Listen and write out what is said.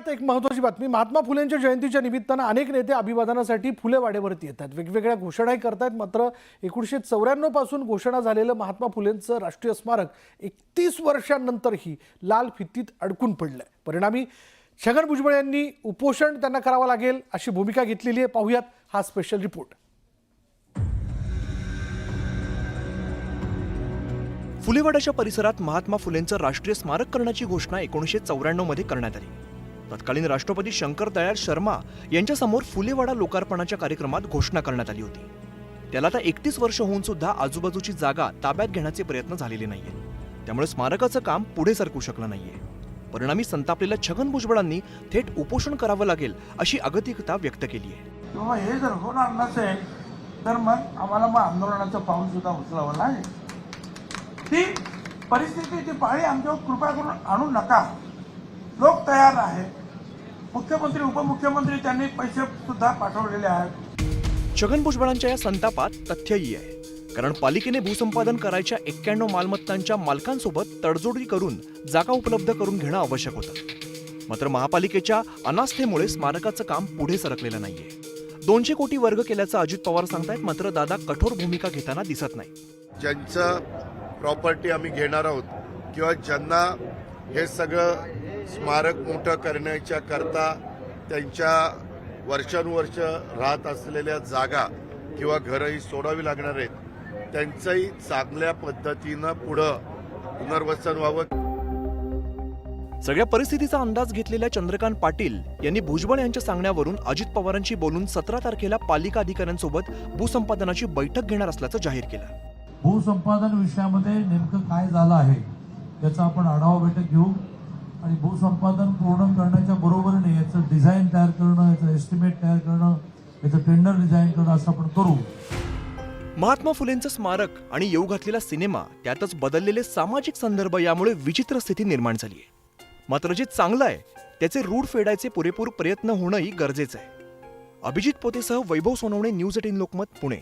पाहुयात एक महत्त्वाची बातमी। महात्मा फुलेंच्या जयंतीच्या निमित्तानं अनेक नेते अभिवादनासाठी फुले वाड्यावरती येतात, वेगवेगळ्या घोषणाही करतात। मात्र 1994 पासून घोषणा झालेलं महात्मा फुलेंचं राष्ट्रीय स्मारक 31 वर्षांनंतरही लाल फितीत अडकून पडलंय। परिणामी छगन भुजबळ यांनी उपोषण त्यांना करावं लागेल अशी भूमिका घेतलेली आहे। पाहुयात हा स्पेशल रिपोर्ट। फुलेवाड्याच्या परिसरात महात्मा फुलेंचं राष्ट्रीय स्मारक करण्याची घोषणा 1994 मध्ये करण्यात आली। तत्कालीन राष्ट्रपती शंकरदयाळ शर्मा यांच्या समोर फुलेवाडा लोकार्पणाच्या कार्यक्रमात घोषणा करण्यात आली होती। त्याला आता 31 वर्ष होऊन सुद्धा आजूबाजूची जागा ताब्यात घेण्याचे प्रयत्न झालेले नाहीये। त्यामुळे स्मारकाचं काम पुढे सरकू शकलं नाहीये। परिणामी संतापलेल्या छगन भुजबळांनी थेट उपोषण करावं लागेल अशी अगतिकता व्यक्त केली आहे। किंवा हे जर होणार नसेल तर मग आम्हाला आंदोलनाचं पाऊल सुद्धा उचलावं लागेल। ती परिस्थितीची पाळी आमच्यावर कृपा करून आणू नका। लोक तयार आहेत, मुख्यमंत्री उपमुख्यमंत्री त्यांनी पैसे सुद्धा पाठवलेले आहेत। छगन भुजबळांच्या या संतापात तथ्यही आहे, कारण पालिकेने भूसंपादन करायच्या 91 मालमत्तांच्या मालकांसोबत तडजोडी करून जागा उपलब्ध करून घेणं आवश्यक होतं। मात्र महापालिकेच्या अनास्थेमुळे स्मारकाचं काम पुढे सरकलेलं नाहीये। 200 कोटी वर्ग केल्याचं अजित पवार सांगतायत, मात्र दादा कठोर भूमिका घेताना दिसत नाही। ज्यांचं प्रॉपर्टी आम्ही घेणार आहोत किंवा ज्यांना हे सगळं स्मारक मोठं करण्याच्या करता त्यांच्या वर्षानुवर्ष राहत असलेल्या जागा किंवा घरही सोडावी लागणार आहेत, त्यांचंही चांगल्या पद्धतीनं पुढं पुनर्वसन व्हावं। सगळ्या परिस्थितीचा अंदाज घेतलेल्या चंद्रकांत पाटील यांनी भुजबळ यांच्या सांगण्यावरून अजित पवारांशी बोलून 17 तारखेला पालिका अधिकाऱ्यांसोबत भूसंपादनाची बैठक घेणार असल्याचं जाहीर केलं। भूसंपादन विषयामध्ये नेमकं काय झालं आहे याचा आपण आढावा बैठक घेऊ आणि भूसंपादन पूर्ण करण्याच्या बरोबरीने याचं डिझाईन तयार करणं, याचं एस्टिमेट तयार करणं, याचं टेंडर डिझाईन करणं असं आपण करू। महात्मा फुलेंचं स्मारक आणि येऊ घातलेला सिनेमा, त्यातच बदललेले सामाजिक संदर्भ यामुळे विचित्र स्थिती निर्माण झाली आहे। मात्र जे चांगलं आहे त्याचे रूढ फेडायचे पुरेपूर प्रयत्न होणंही गरजेचं आहे। अभिजित पोतेसह वैभव सोनवणे, न्यूज 18 लोकमत, पुणे।